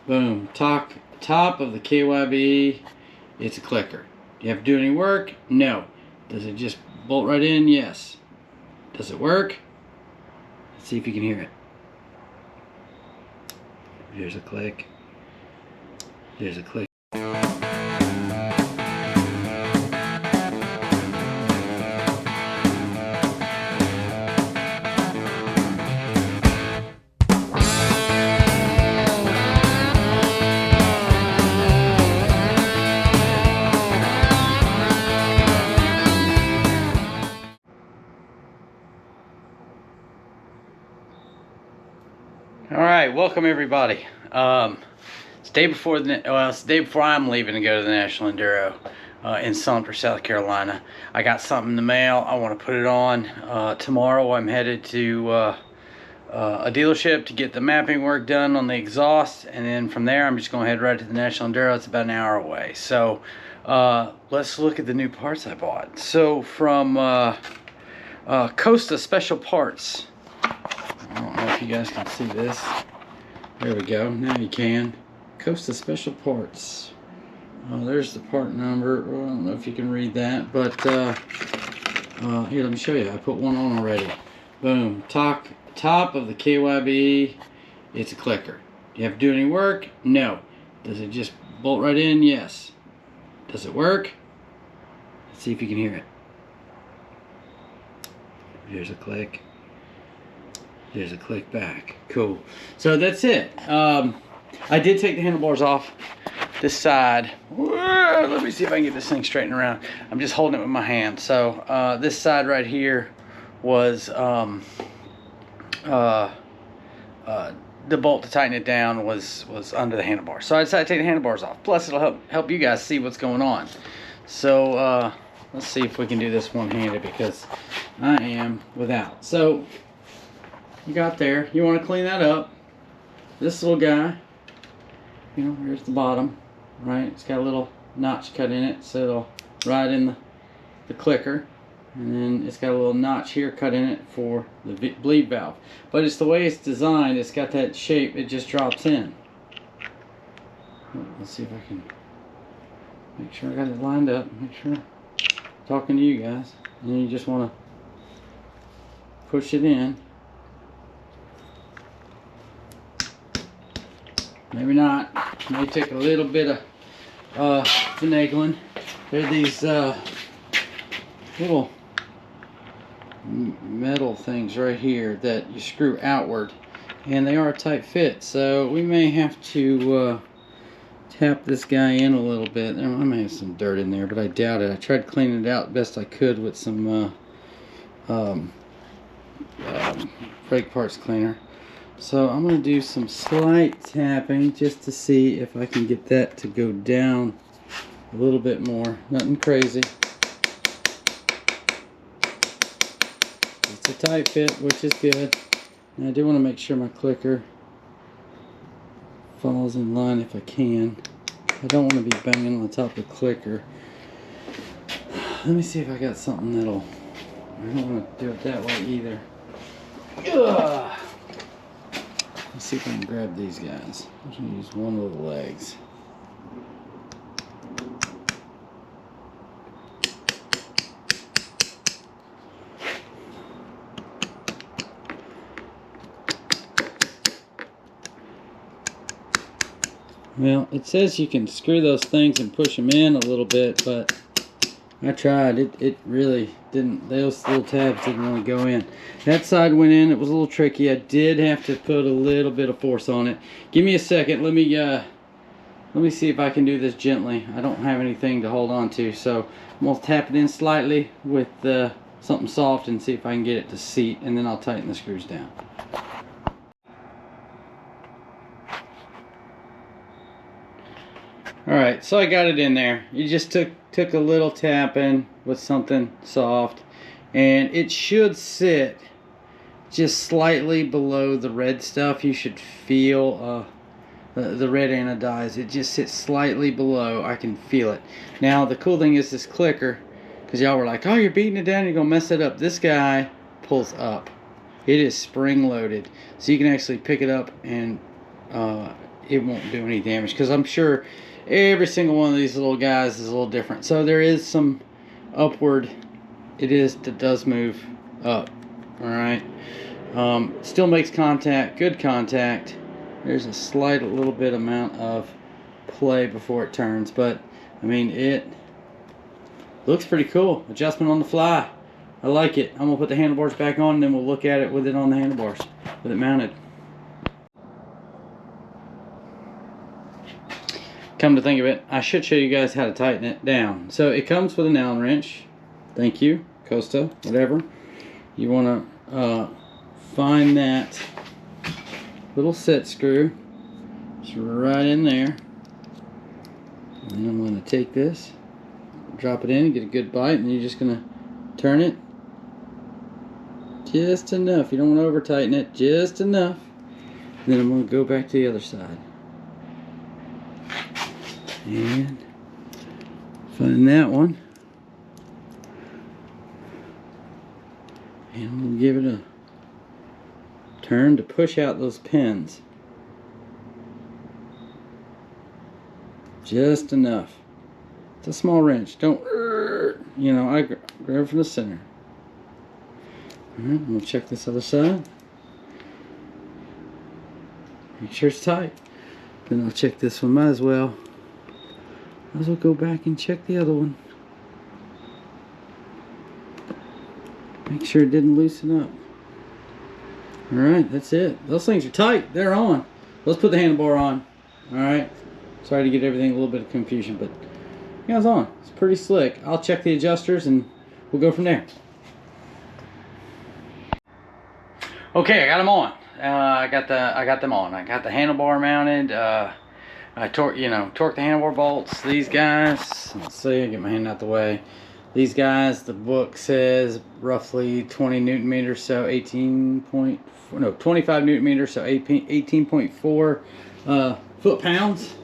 Boom. Top of the KYB. It's a clicker. Do you have to do any work? No. Does it just bolt right in? Yes. Does it work? Let's see if you can hear it. There's a click. There's a click. All right, welcome everybody. It's the day before it's the day before I'm leaving to go to the National Enduro in Sumter, South Carolina. I got something in the mail. I want to put it on. Tomorrow I'm headed to a dealership to get the mapping work done on the exhaust, and then from there I'm just going to head right to the National Enduro. It's about an hour away. So let's look at the new parts I bought. So from Costa Special Parts. I don't know if you guys can see this. There we go. Now you can. Costa Special Parts. There's the part number. Well, I don't know if you can read that, but here, let me show you. I put one on already. Boom. Top of the KYB. It's a clicker. Do you have to do any work? No. Does it just bolt right in? Yes. Does it work? Let's see if you can hear it. Here's a click. There's a click back. Cool. So that's it. I did take the handlebars off this side. Let me see if I can get this thing straightened around. I'm just holding it with my hand. So this side right here was the bolt to tighten it down was under the handlebars. So I decided to take the handlebars off. Plus it'll help you guys see what's going on. So let's see if we can do this one-handed because I am without. So you got there, you want to clean that up. This little guy, you know, here's the bottom, right? It's got a little notch cut in it, so it'll ride in the clicker. And then it's got a little notch here cut in it for the bleed valve. But it's the way it's designed, it's got that shape, it just drops in. Let's see if I can make sure I got it lined up, make sure I'm talking to you guys. And then you just want to push it in. Maybe not. May take a little bit of finagling. There are these little metal things right here that you screw outward, and they are a tight fit. So we may have to tap this guy in a little bit. I may have some dirt in there, but I doubt it. I tried cleaning it out best I could with some brake parts cleaner. So I'm going to do some slight tapping just to see if I can get that to go down a little bit more. Nothing crazy. It's a tight fit, which is good. And I do want to make sure my clicker falls in line if I can. I don't want to be banging on the top of the clicker. Let me see if I got something that'll... I don't want to do it that way either. Ugh. Let's see if I can grab these guys. I'm just going to use one of the legs. Well, it says you can screw those things and push them in a little bit, but I tried. It really didn't. Those little tabs didn't want to go in. That side went in. It was a little tricky. I did have to put a little bit of force on it. Give me a second. Let me see if I can do this gently. I don't have anything to hold on to, so I'm gonna tap it in slightly with something soft and see if I can get it to seat, and then I'll tighten the screws down. Alright, so I got it in there. You just took a little tapping with something soft, and it should sit just slightly below the red stuff. You should feel the red anodize. It just sits slightly below. I can feel it. Now the cool thing is this clicker, because y'all were like, oh, you're beating it down, you're gonna mess it up. This guy pulls up. It is spring loaded, so you can actually pick it up and it won't do any damage, because I'm sure every single one of these little guys is a little different. So there is some upward, it does move up. All right, still makes contact, good contact. There's a slight little bit amount of play before it turns, but I mean, it looks pretty cool. Adjustment on the fly. I like it. I'm gonna put the handlebars back on, and then we'll look at it with it on the handlebars, with it mounted. Come to think of it, I should show you guys how to tighten it down. So it comes with an Allen wrench. Thank you, Costa, whatever. You want to find that little set screw. It's right in there. And then I'm going to take this, drop it in, get a good bite, and you're just going to turn it just enough. You don't want to over tighten it, just enough. And then I'm going to go back to the other side. And find that one. And I'm going to give it a turn to push out those pins. Just enough. It's a small wrench. Don't, you know, I grab from the center. Alright, I'm going to check this other side. Make sure it's tight. Then I'll check this one. Might as well go back and check the other one. Make sure it didn't loosen up. Alright, that's it. Those things are tight. They're on. Let's put the handlebar on. Alright. Sorry to get everything a little bit of confusion, but yeah, it's on. It's pretty slick. I'll check the adjusters and we'll go from there. Okay, I got them on. I got them on. I got the handlebar mounted. I torque the handlebar bolts. These guys, let's see, I get my hand out the way. These guys, the book says roughly 20 newton meters, so 25 newton meters, so 18.4 foot-pounds.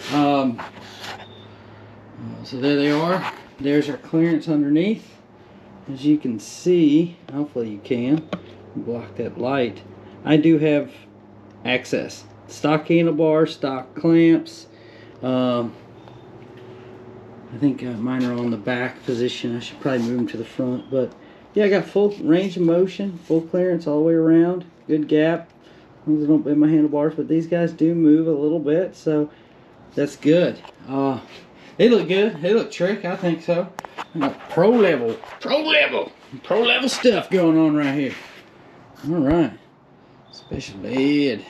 So there they are. There's our clearance underneath. As you can see, hopefully you can block that light. I do have access. Stock handlebar, stock clamps. I think mine are on the back position. I should probably move them to the front, but yeah, I got full range of motion, full clearance all the way around, good gap. As long as I don't bend my handlebars, but these guys do move a little bit, so that's good. They look good. They look trick. I think so. Pro level stuff going on right here. All right, special ed.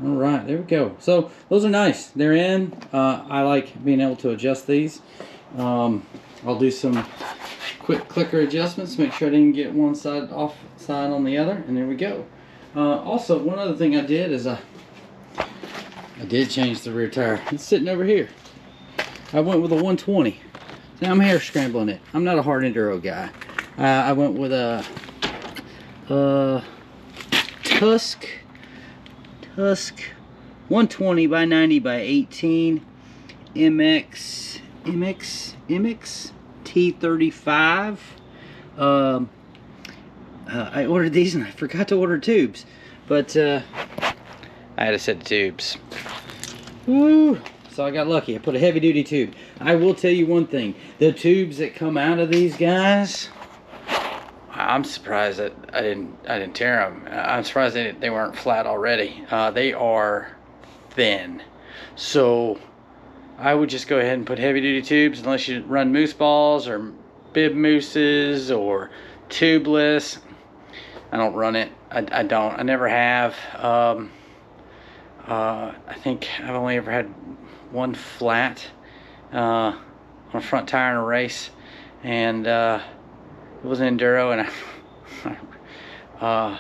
All right, there we go. So those are nice. They're in. I like being able to adjust these. I'll do some quick clicker adjustments, make sure I didn't get one side off side on the other, and there we go. Also, one other thing I did is I did change the rear tire. It's sitting over here. I went with a 120. Now I'm hair scrambling it. I'm not a hard enduro guy. I went with a Tusk 120 by 90 by 18 MX T35. I ordered these and I forgot to order tubes, but I had a set of tubes. Woo! So I got lucky. I put a heavy duty tube. I will tell you one thing: the tubes that come out of these guys, I'm surprised that I didn't tear them. I'm surprised they weren't flat already. They are thin, so I would just go ahead and put heavy duty tubes, unless you run moose balls or bib mooses or tubeless. I don't run it. I don't. I never have. I think I've only ever had one flat on a front tire in a race, and it was an enduro, and I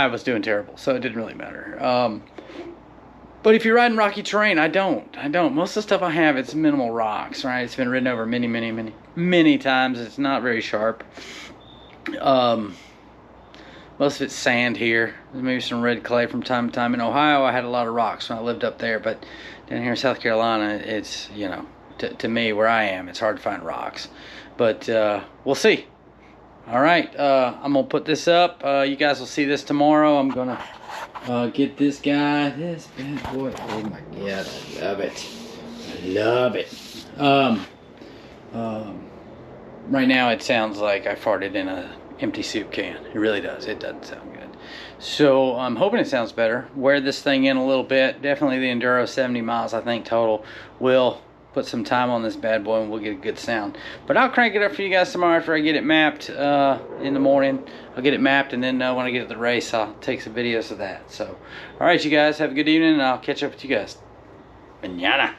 was doing terrible, so it didn't really matter. But if you're riding rocky terrain, I don't. Most of the stuff I have, it's minimal rocks, right? It's been ridden over many times. It's not very sharp. Most of it's sand here. There's maybe some red clay from time to time. In Ohio, I had a lot of rocks when I lived up there, but down here in South Carolina, it's, you know, to me, where I am, it's hard to find rocks. But we'll see. All right, I'm gonna put this up. You guys will see this tomorrow. I'm gonna get this guy, this bad boy. Oh my God, I love it. I love it. Right now it sounds like I farted in a empty soup can. It really does. It doesn't sound good. So I'm hoping it sounds better. Wear this thing in a little bit. Definitely the Enduro 70 miles I think total. Will put some time on this bad boy and we'll get a good sound. But I'll crank it up for you guys tomorrow after I get it mapped in the morning. I'll get it mapped, and then when I get to the race I'll take some videos of that. So alright you guys, have a good evening, and I'll catch up with you guys mañana.